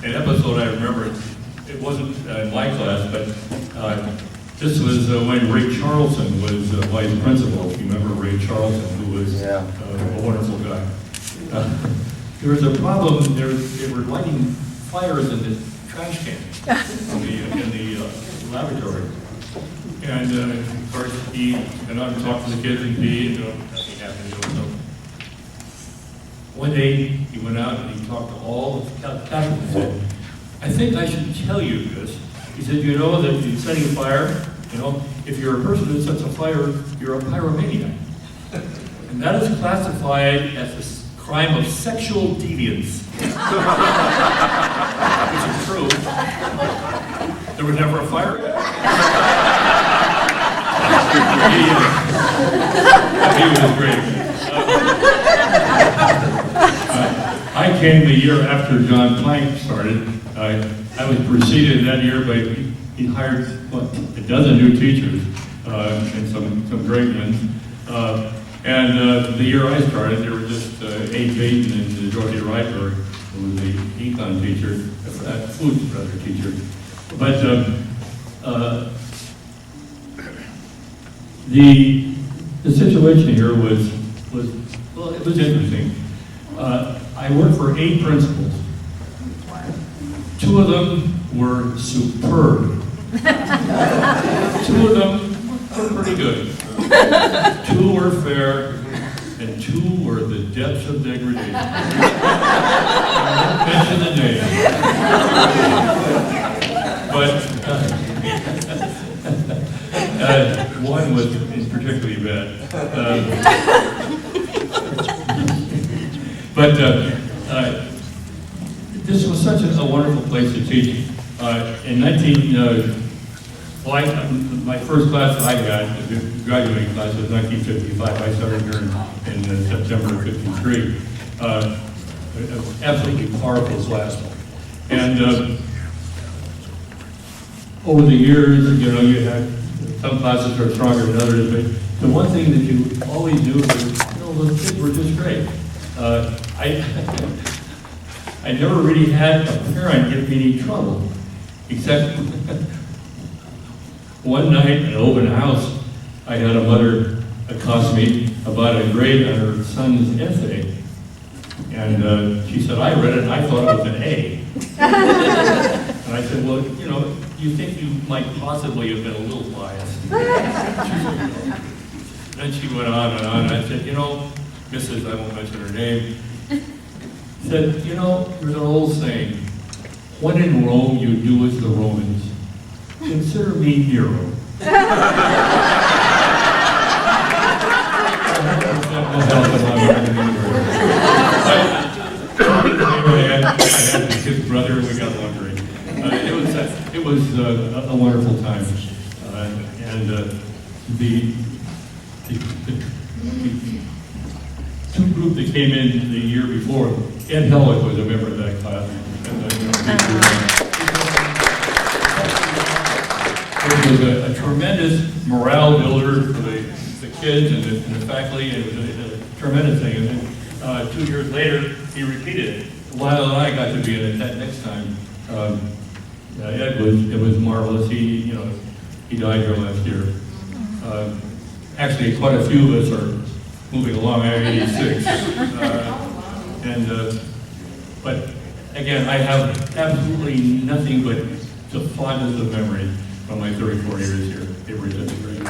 an episode I remember, it wasn't in my class, but this was when Ray Charlson was vice principal. If you remember Ray Charlson, who was a wonderful guy. There was a problem, they were lighting fires in the trash can in the laboratory. And of course, he went out and talked to the kids and nothing happened. So one day, he went out and he talked to all the faculty and said, I think I should tell you this. He said, you know that in setting a fire, if you're a person that sets a fire, you're a pyromaniac. And that is classified as a crime of sexual deviance. Which is true. There was never a fire. He was great. I came the year after John Plank started. I was preceded that year by, he hired a dozen new teachers and some great ones. And the year I started, there were just A. Payton and Dorothy Reitberg, who was the econ teacher, food rather teacher. But the situation here was well, it was interesting. I worked for 8 principals. 2 of them were superb. 2 of them were pretty good. 2 were fair, and 2 were the depths of degradation. I won't mention the name. But one was particularly bad. But this was such a wonderful place to teach. My first class that I had, the graduating class, was 1955. I started here in September of '53. Absolutely powerful class. And over the years, you had some classes are stronger than others, but the one thing that you always do is, those kids were just great. I never really had a parent give me any trouble, except one night at an open house, I had a mother accost me about a grade on her son's essay. And she said, I read it and I thought it was an A. And I said, well, you think you might possibly have been a little biased. Then she went on, and I said, Mrs., I won't mention her name, said, there's an old saying, when in Rome, you do as the Romans. Consider me Nero. I had his brother, and we got along great. It was a wonderful time. And the 2 group that came in the year before, Ed Hellick was a member of that class. And, He was a tremendous morale builder for the kids and the faculty. It was a tremendous thing. And then 2 years later, he repeated it. Lyle and I got to be in it that next time. It was marvelous. He died here last year. Actually, quite a few of us are moving along. I'm 86. But again, I have absolutely nothing but the fondness of memory from my 34 years here. It was just great.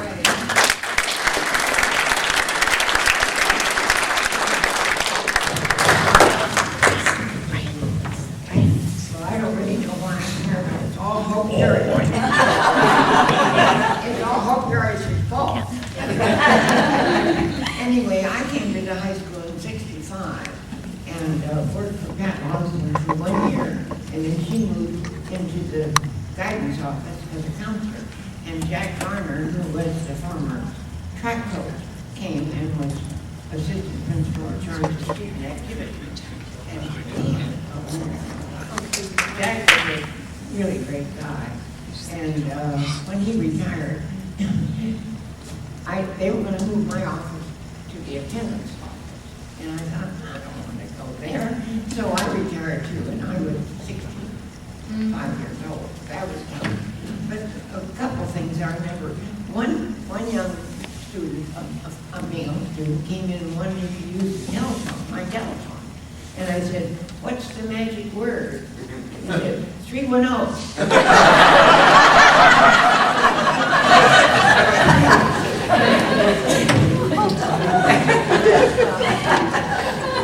Well, I don't really know why I'm here, but it's all Hope Harry. It's all Hope Harry's fault. Anyway, I came to the high school in '65 and worked for Pat Osborne for 1 year, and then she moved into the guidance office as a counselor. And Jack Garner, who was the former track coach, came and was assistant principal in charge of student activities. And he had a wonderful, Jack was a really great guy. And when he retired, they were going to move my office to the attendance office. And I thought, I don't want to go there. So I retired too, and I was 65 years old. That was fun. But a couple things I remember. One young student, a male student, came in and wanted to use the telephone, my telephone. And I said, what's the magic word? He said, 310.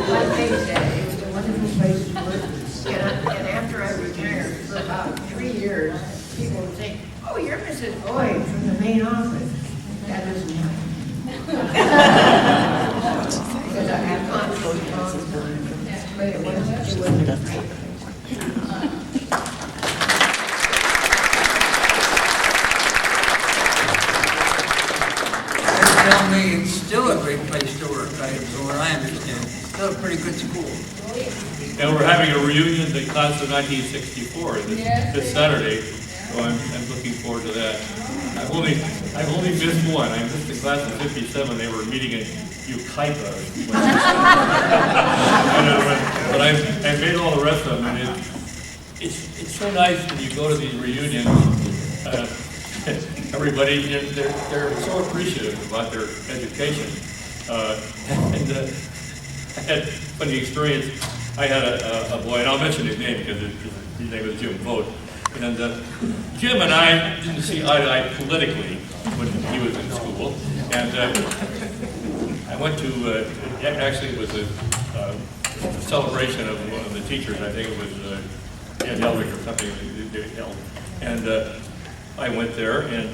Like they said, it was a wonderful place to work. And after I retired, for about 3 years, people would say, oh, you're Mrs. Boyd from the main office. That doesn't happen. Because I have gone for a long time, but it wasn't a great place. Tell me it's still a great place to work, from what I understand. Still a pretty good school. And we're having a reunion of the class of 1964 this Saturday, so I'm looking forward to that. I've only missed one. I missed the class of 57. They were meeting in Ukaipa. But I made all the rest of them, and it's so nice when you go to these reunions. Everybody, they're so appreciative about their education. And I had a funny experience. I had a boy, and I'll mention his name because his name was Jim Vogt. And Jim and I didn't see eye to eye politically when he was in school. And I went to, actually it was a celebration of one of the teachers. I think it was Ed Helwig or something they held. And I went there, and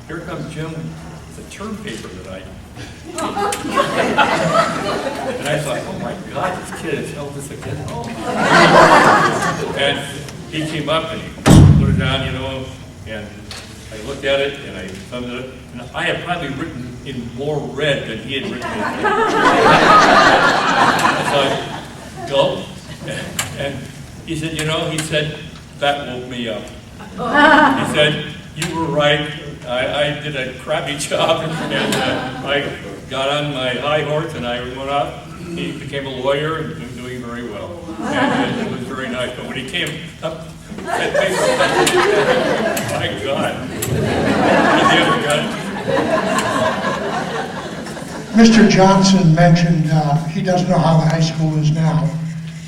here comes Jim with a term paper that I and I thought, oh my God, this kid has held this again. And he came up and he put it down, and I looked at it and I thumbed it up. And I had probably written in more red than he had written in. I thought, gulp. And he said, that woke me up. He said, you were right. I did a crappy job, and I got on my high horse and I went off. He became a lawyer and doing very well. And it was very nice. But when he came up, that paper, my God, he never got it. Mr. Johnson mentioned he doesn't know how the high school is now.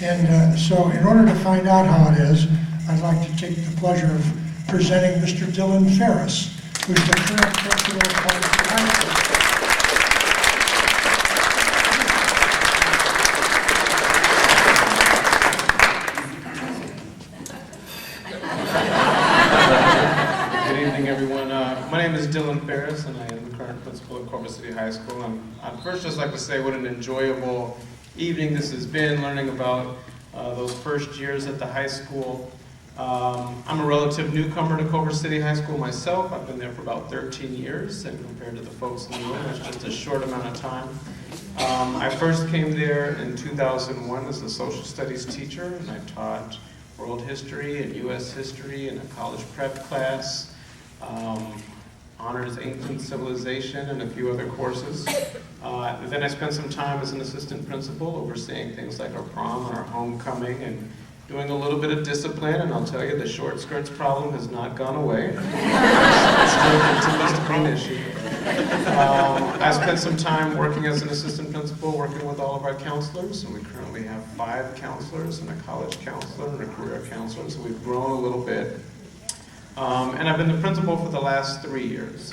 And so in order to find out how it is, I'd like to take the pleasure of presenting Mr. Dylan Ferris, who's the current principal of Culver High School. Good evening, everyone. My name is Dylan Ferris, and I am the current principal of Culver City High School. I'd first just like to say what an enjoyable evening this has been, learning about those first years at the high school. I'm a relative newcomer to Culver City High School myself. I've been there for about 13 years, and compared to the folks in the room, that's just a short amount of time. I first came there in 2001 as a social studies teacher, and I taught world history and U.S. history in a college prep class. honors ancient civilization, and a few other courses. Then I spent some time as an assistant principal overseeing things like our prom and our homecoming and doing a little bit of discipline, and I'll tell you, the short skirts problem has not gone away. It still continues to be an issue. I spent some time working as an assistant principal, working with all of our counselors, and we currently have 5 counselors and a college counselor and a career counselor, so we've grown a little bit. And I've been the principal for the last 3 years.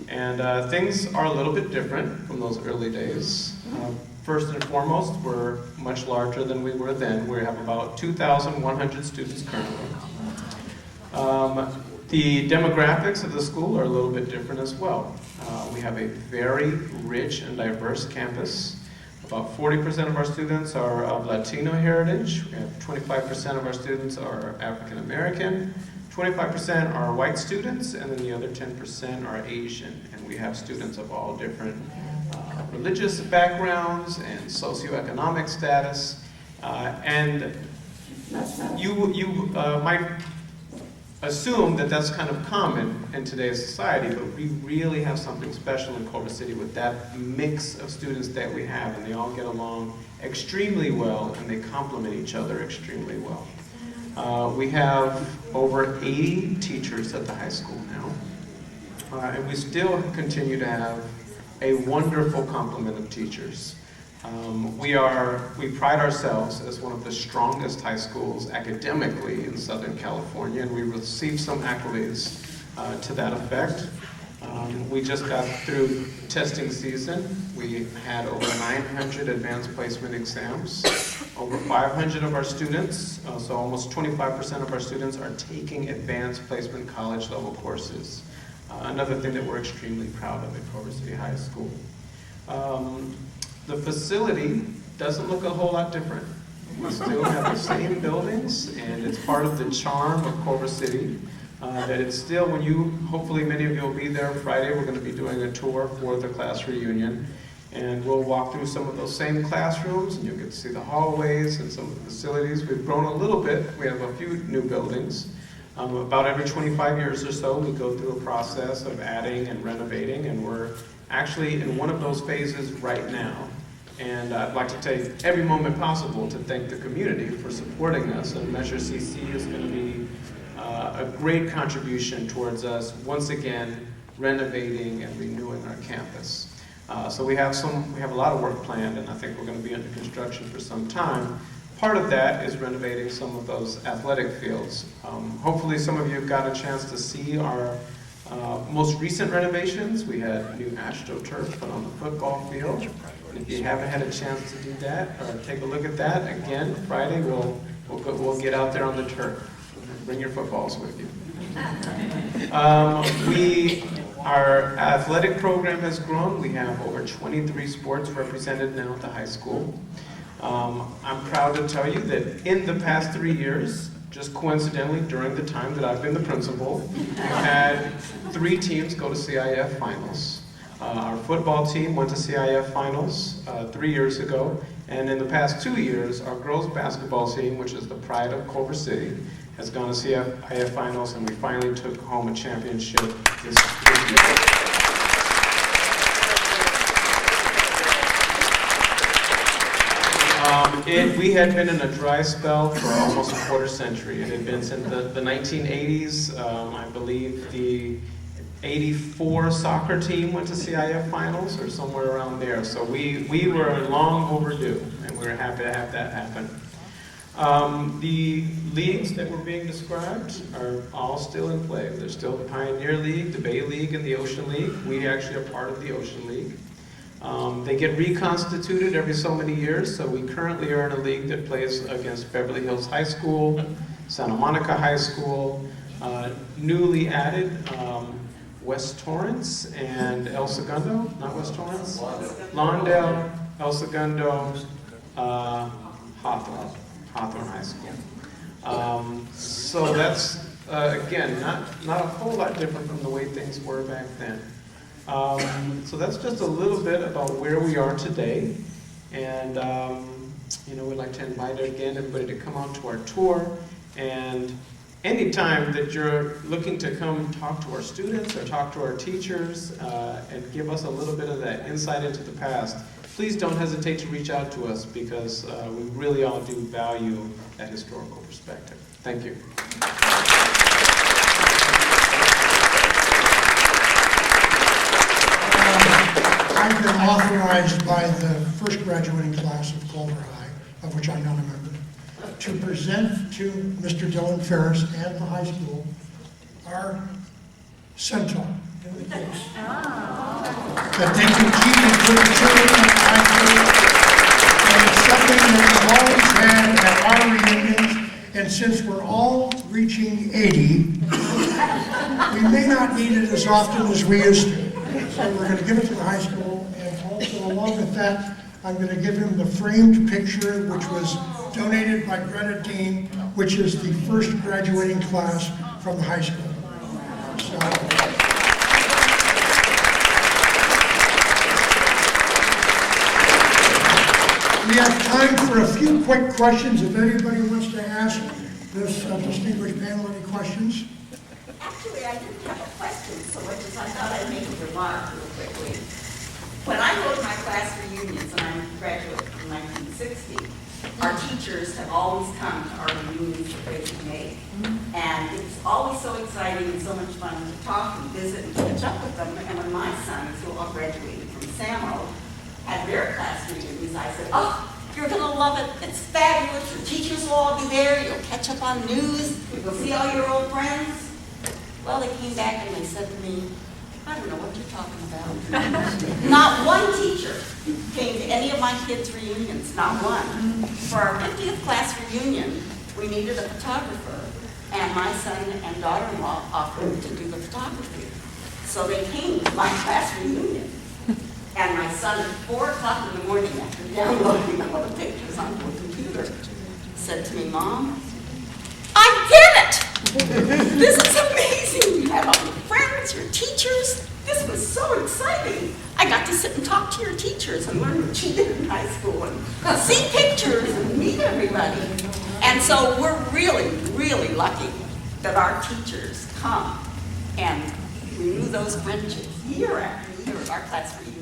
And things are a little bit different from those early days. First and foremost, we're much larger than we were then. We have about 2,100 students currently. The demographics of the school are a little bit different as well. We have a very rich and diverse campus. About 40% of our students are of Latino heritage. We have 25% of our students are African American. 25% are white students, and then the other 10% are Asian. And we have students of all different religious backgrounds and socioeconomic status. And you might assume that that's kind of common in today's society, but we really have something special in Culver City with that mix of students that we have, and they all get along extremely well, and they complement each other extremely well. We have over 80 teachers at the high school now, and we still continue to have a wonderful complement of teachers. We pride ourselves as one of the strongest high schools academically in Southern California, and we receive some accolades to that effect. We just got through testing season. We had over 900 advanced placement exams. Over 500 of our students, so almost 25% of our students, are taking advanced placement college level courses. Another thing that we're extremely proud of at Culver City High School. The facility doesn't look a whole lot different. We still have the same buildings, and it's part of the charm of Culver City. That it's still, hopefully many of you will be there Friday, we're going to be doing a tour for the class reunion. And we'll walk through some of those same classrooms, and you'll get to see the hallways and some of the facilities. We've grown a little bit. We have a few new buildings. About every 25 years or so, we go through a process of adding and renovating, and we're actually in one of those phases right now. And I'd like to take every moment possible to thank the community for supporting us, and Measure CC is going to be a great contribution towards us once again renovating and renewing our campus. So we have a lot of work planned, and I think we're going to be under construction for some time. Part of that is renovating some of those athletic fields. Hopefully some of you have got a chance to see our most recent renovations. We had new AstroTurf put on the football field. And if you haven't had a chance to do that or take a look at that, again, Friday we'll get out there on the turf. Bring your footballs with you. Our athletic program has grown. We have over 23 sports represented now at the high school. I'm proud to tell you that in the past 3 years, just coincidentally during the time that I've been the principal, we've had 3 teams go to CIF finals. Our football team went to CIF finals 3 years ago, and in the past 2 years, our girls basketball team, which is the pride of Culver City, has gone to CIF finals, and we finally took home a championship this year. We had been in a dry spell for almost a quarter century. It had been since the 1980s. I believe the 84 soccer team went to CIF finals or somewhere around there. So we were long overdue, and we were happy to have that happen. The leagues that were being described are all still in play. There's still the Pioneer League, the Bay League, and the Ocean League. We actually are part of the Ocean League. They get reconstituted every so many years, so we currently are in a league that plays against Beverly Hills High School, Santa Monica High School, newly added West Torrance and El Segundo, not West Torrance? Lawndale, El Segundo, Hawthorne High School. So that's, again, not a whole lot different from the way things were back then. So that's just a little bit about where we are today. And, we'd like to invite again everybody to come out to our tour. And anytime that you're looking to come talk to our students or talk to our teachers and give us a little bit of that insight into the past, please don't hesitate to reach out to us because we really all do value that historical perspective. Thank you. I've been authorized by the first graduating class of Culver High, of which I'm not a member, to present to Mr. Dylan Ferris and the high school our centaur in the case. That they can keep it for the children at the high school. And it's something that we've always had at our reunions, and since we're all reaching 80, we may not need it as often as we used to. So we're going to give it to the high school, and also along with that, I'm going to give him the framed picture, which was donated by Greta Dean, which is the first graduating class from the high school. So, we have time for a few quick questions. If anybody wants to ask this distinguished panel any questions. Actually, I didn't have a question so much as I thought I'd make a remark real quickly. When I go to my class reunions, and I'm a graduate from 1960, our teachers have always come to our reunions that they make. And it's always so exciting and so much fun to talk and visit and catch up with them. And when my sons, who all graduated from SAMO, had their class reunions, I said, oh, you're going to love it. It's fabulous. Your teachers will all be there. You'll catch up on news. You'll see all your old friends. Well, they came back and they said to me, I don't know what you're talking about. Not one teacher came to any of my kids' reunions, not one. For our 50th class reunion, we needed a photographer, and my son and daughter-in-law offered to do the photography. So they came to my class reunion. And my son, at 4 o'clock in the morning, after downloading all the pictures onto a computer, said to me, Mom, I get it! This is amazing! You have all your friends, your teachers. This was so exciting. I got to sit and talk to your teachers and learn what you did in high school and see pictures and meet everybody. And so we're really, really lucky that our teachers come and renew those friendships year after year at our class reunions.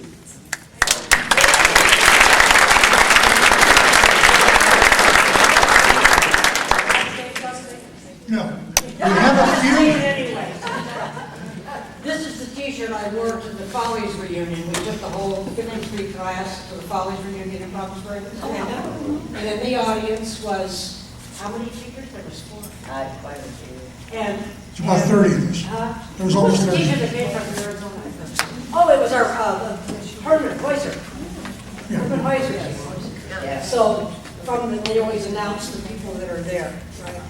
No. We have a few. Anyway, this is the t-shirt I wore to the Follies reunion. We took the whole 53 class to the Follies reunion in Roxbury. And in the audience was, how many teachers? There was 4. Quite a few. And It's about 30 of us. There was almost who's the 30. teacher that came from Arizona? Oh, it was our Herman Weiser. Herman Weiser. Yeah. So they always announce the people that are there, right?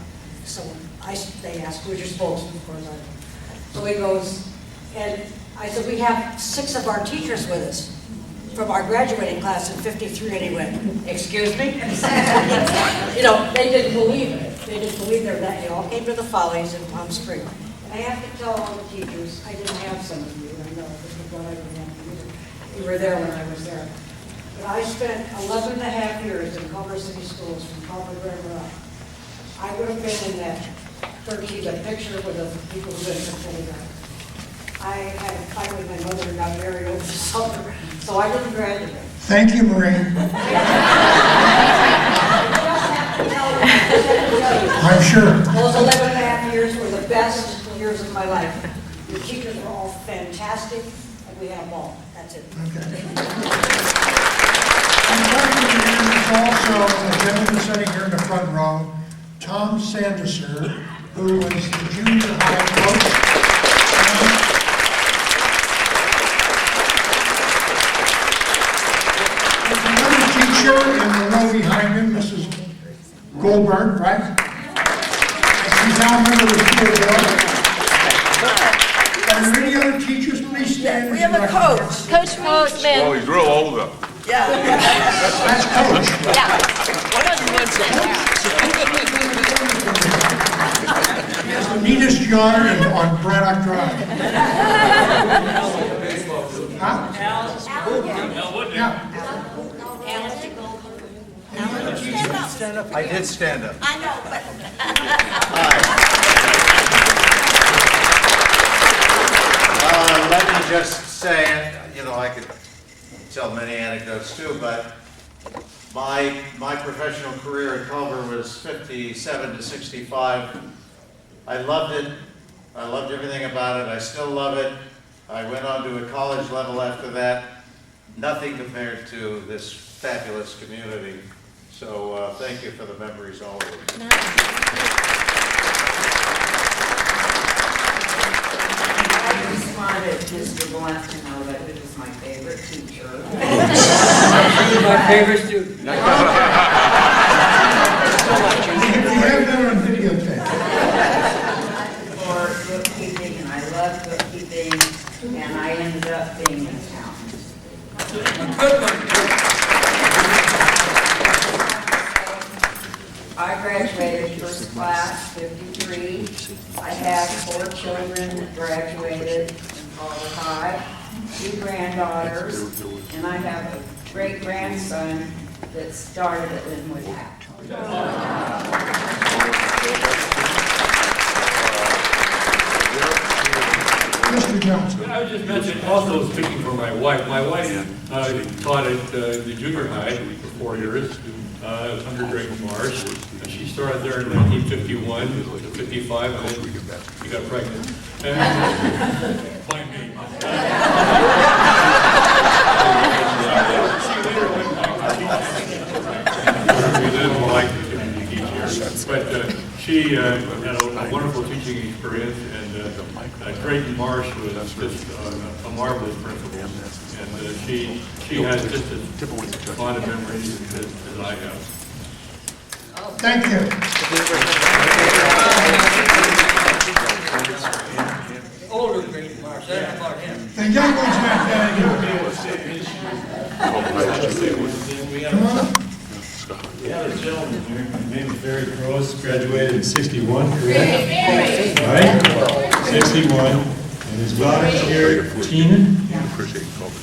So they asked, who's your spokesman, of course. So he goes, and I said, we have 6 of our teachers with us from our graduating class in 53, and he went, excuse me? You know, they didn't believe it. They didn't believe they all came to the Follies in Palm Springs. And I have to tell all the teachers, I didn't have some of you, I know, this is what I remember. You were there when I was there. But I spent 11 and a half years in Culver City Schools from Culver River up. I would have been in that 13, the picture with the people who lived in Philadelphia. I had a fight with my mother and got married over the summer, so I didn't graduate. Thank you, Maureen. I'm sure. Those 11 and a half years were the best years of my life. The teachers were all fantastic, and we had a ball. That's it. Okay. And there's also a gentleman sitting here in the front row, Tom Sandesser, who was the junior high coach. There's another teacher in the row behind him, Mrs. Goldberg, right? She's now a member of the school board. Are there any other teachers? Please stand. We have a coach. Coach Moosman. Oh, he's real old though. Yeah. That's Coach. Yeah. He has the neatest yard on Braddock Drive. Huh? Yeah. Stand up. I did stand up. I know, but. Hi. just say, you know, I could tell many anecdotes too, but my professional career at Culver was 57 to 65. I loved it. I loved everything about it. I still love it. I went on to a college level after that. Nothing compared to this fabulous community. So thank you for the memories, all of you. I just wanted Mr. Blunt to know that he was my favorite teacher. My favorite student. We have that on videotape. For bookkeeping, and I love bookkeeping, and I ended up being an accountant. A good one, too. I graduated first class, 53. I have 4 children that graduated from Culver High, 2 granddaughters, and I have a great-grandson that started at Linwood High. Mr. Johnson. I was just mentioning, also speaking for my wife taught at the junior high for 4 years, under Greg Marsh. And she started there in 1951 to 55, and then she got pregnant. Find me. We didn't like the teacher, but she had a wonderful teaching experience, and Drayton Marsh was just a marvelous principal, and she has just as fond of memories as I have. Thank you. Older Drayton Marsh, that's about him. The young ones back there. Come on up. We had a gentleman here, his name is Barry Gross, graduated in 61, correct? Right? 61. And his daughter's here, Tina.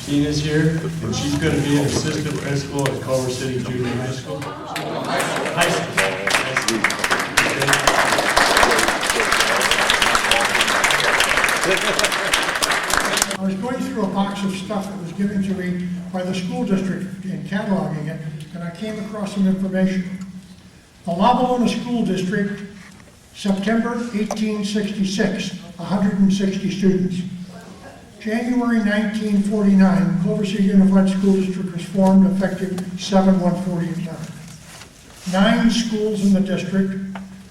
Tina's here, and she's going to be an assistant principal at Culver City Junior High School. High school. I was going through a box of stuff that was given to me by the school district in cataloging it, and I came across some information. The La Bolona School District, September 1866, 160 students. January 1949, Culver City Unified School District was formed, effective 7/1/49. 9 schools in the district.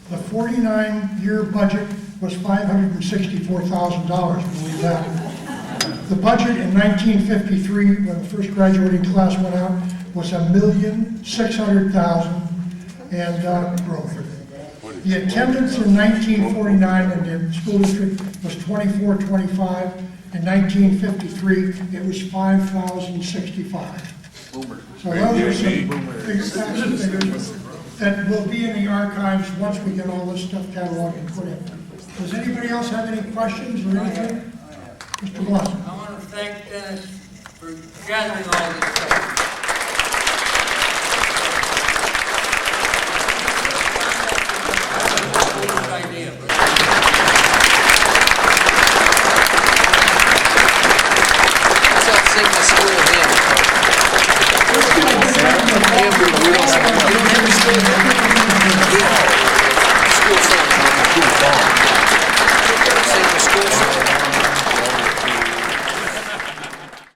The 49-year budget was $564,000, believe that. The budget in 1953, when the first graduating class went out, was $1,600,000 and growing. The attendance in 1949 in the school district was 2425. In 1953, it was 5,065. So those are some figures that will be in the archives once we get all this stuff cataloged and put in. Does anybody else have any questions or anything? Mr. Blossom. I want to thank Dennis for gathering all this stuff.